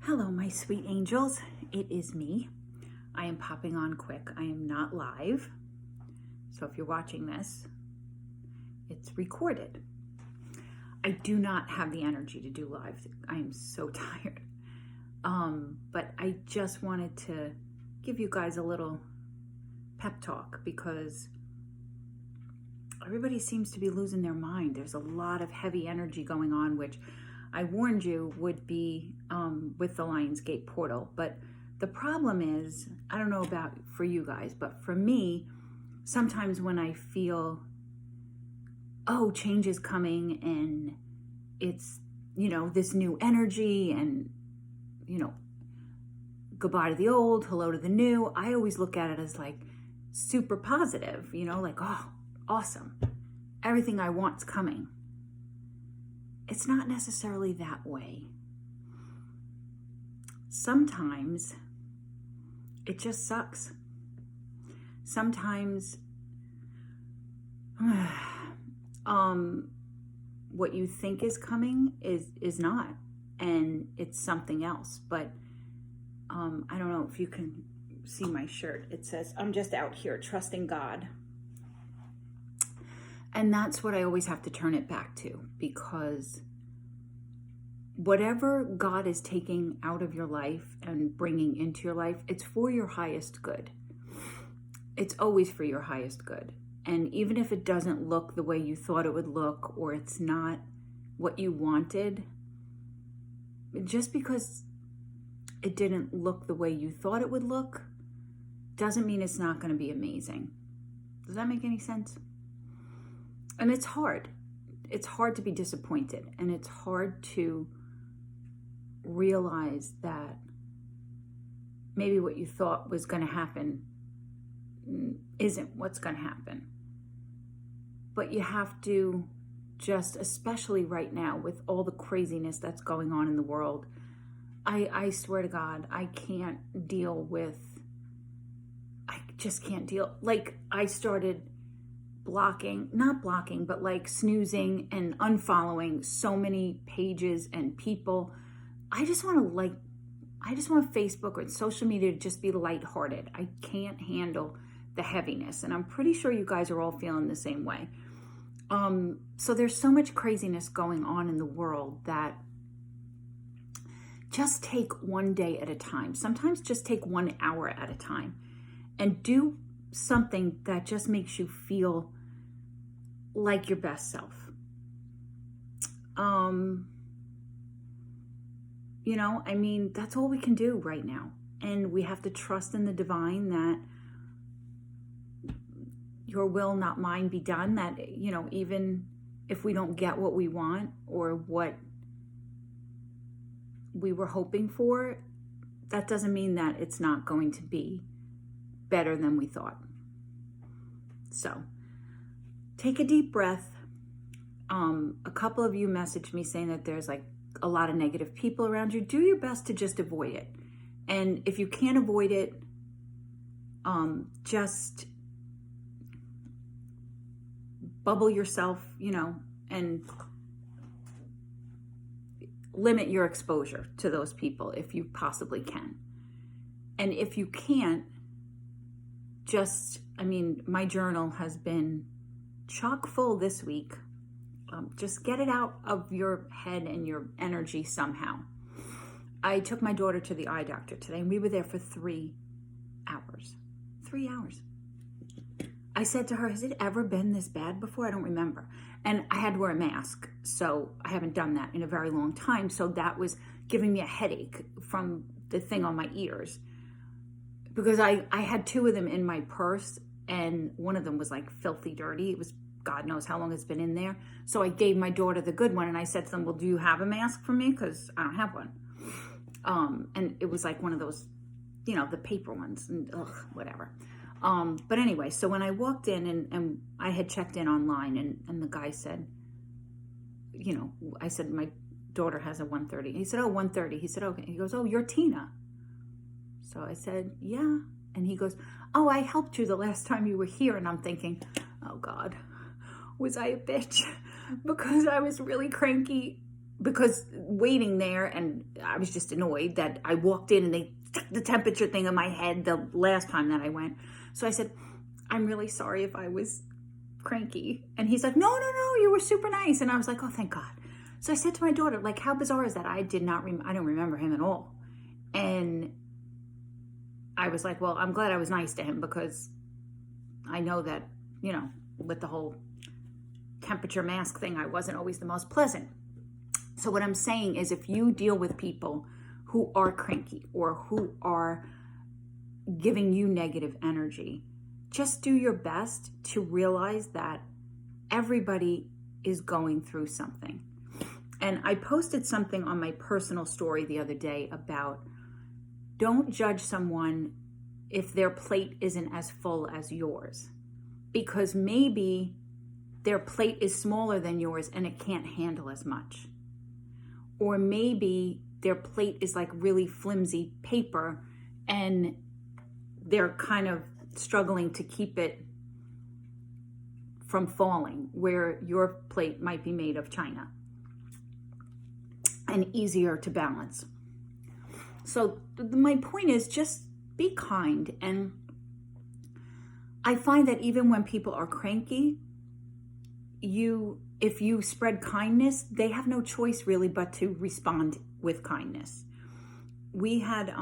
Hello, my sweet angels. It is me. I am popping on quick. I am not live. So if you're watching this, it's recorded. I do not have the energy to do live. I am so tired. But I just wanted to give you guys a little pep talk because everybody seems to be losing their mind. There's a lot of heavy energy going on, which I warned you would be with the Lionsgate portal. But the problem is, I don't know about for you guys, but for me, sometimes when I feel, oh, change is coming and it's, this new energy and, goodbye to the old, hello to the new, I always look at it as like super positive, like, oh, awesome. Everything I want's coming. It's not necessarily that way. Sometimes it just sucks. Sometimes what you think is coming is not, and it's something else. But I don't know if you can see my shirt. It says, I'm just out here trusting God. And that's what I always have to turn it back to, because whatever God is taking out of your life and bringing into your life, it's for your highest good. It's always for your highest good. And even if it doesn't look the way you thought it would look, or it's not what you wanted, just because it didn't look the way you thought it would look, doesn't mean it's not going to be amazing. Does that make any sense? And it's hard. It's hard to be disappointed, and it's hard to realize that maybe what you thought was going to happen isn't what's going to happen. But you have to just, especially right now with all the craziness that's going on in the world, I swear to God, I just can't deal. Like, I started not blocking, but like snoozing and unfollowing so many pages and people. I just want Facebook or social media to just be lighthearted. I can't handle the heaviness, and I'm pretty sure you guys are all feeling the same way. So there's so much craziness going on in the world that just take one day at a time. Sometimes just take 1 hour at a time and do something that just makes you feel like your best self. That's all we can do right now. And we have to trust in the divine that your will, not mine, be done. That, even if we don't get what we want or what we were hoping for, that doesn't mean that it's not going to be better than we thought. So take a deep breath. A couple of you messaged me saying that there's like a lot of negative people around you. Do your best to just avoid it. And if you can't avoid it, just bubble yourself, and limit your exposure to those people if you possibly can. And if you can't, my journal has been chock full this week. Just get it out of your head and your energy somehow. I took my daughter to the eye doctor today, and we were there for 3 hours. 3 hours. I said to her, has it ever been this bad before? I don't remember. And I had to wear a mask, so I haven't done that in a very long time. So that was giving me a headache from the thing on my ears. Because I had 2 of them in my purse, and one of them was like filthy dirty. It was God knows how long it's been in there. So I gave my daughter the good one, and I said to them, well, do you have a mask for me? Because I don't have one. And it was like one of those, the paper ones, and whatever. But anyway, so when I walked in and I had checked in online, and the guy said, I said, my daughter has a 1:30. He said, oh, 1:30. He said, okay. He goes, oh, you're Tina. So I said, yeah. And he goes, oh, I helped you the last time you were here. And I'm thinking, oh God, was I a bitch? Because I was really cranky because waiting there, and I was just annoyed that I walked in and they took the temperature thing on my head the last time that I went. So I said, I'm really sorry if I was cranky. And he's like, no, you were super nice. And I was like, oh, thank God. So I said to my daughter, like, how bizarre is that? I don't remember him at all. And I was like, well, I'm glad I was nice to him, because I know that, with the whole temperature mask thing, I wasn't always the most pleasant. So what I'm saying is, if you deal with people who are cranky or who are giving you negative energy, just do your best to realize that everybody is going through something. And I posted something on my personal story the other day about, don't judge someone if their plate isn't as full as yours, because maybe their plate is smaller than yours and it can't handle as much. Or maybe their plate is like really flimsy paper and they're kind of struggling to keep it from falling, where your plate might be made of china and easier to balance. So my point is, just be kind. And I find that even when people are cranky, if you spread kindness, they have no choice really but to respond with kindness. We had,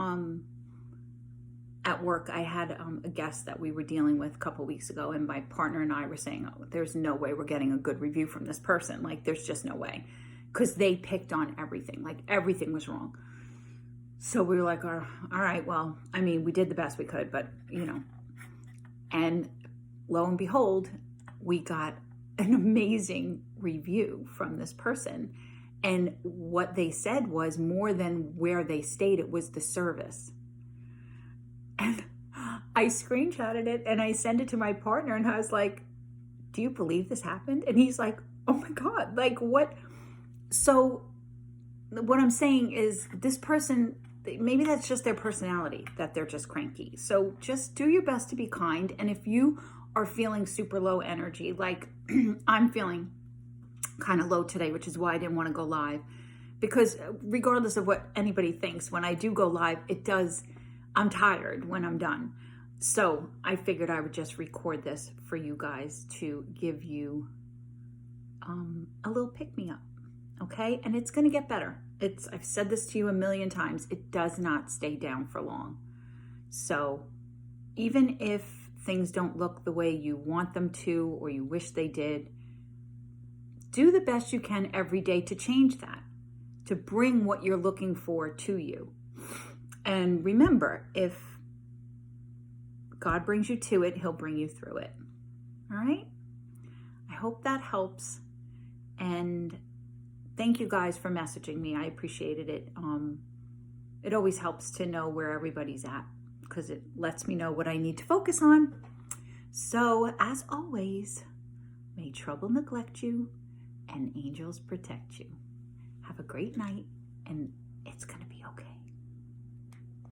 at work, I had a guest that we were dealing with a couple weeks ago, and my partner and I were saying, oh, there's no way we're getting a good review from this person. Like, there's just no way, because they picked on everything. Like, everything was wrong. So we were like, all right, well, I mean, we did the best we could, but, and lo and behold, we got an amazing review from this person. And what they said was, more than where they stayed, it was the service. And I screenshotted it and I sent it to my partner, and I was like, do you believe this happened? And he's like, oh my God, like what? So what I'm saying is, this person, maybe that's just their personality, that they're just cranky. So just do your best to be kind. And if you are feeling super low energy, like I'm feeling kind of low today, which is why I didn't want to go live, because regardless of what anybody thinks, when I do go live, I'm tired when I'm done. So I figured I would just record this for you guys to give you a little pick-me-up, okay? And it's going to get better. I've said this to you a million times. It does not stay down for long. So even if things don't look the way you want them to, or you wish they did, do the best you can every day to change that, to bring what you're looking for to you. And remember, if God brings you to it, He'll bring you through it. All right? I hope that helps. And thank you guys for messaging me. I appreciated it. It always helps to know where everybody's at, because it lets me know what I need to focus on. So, as always, may trouble neglect you and angels protect you. Have a great night, and it's going to be okay.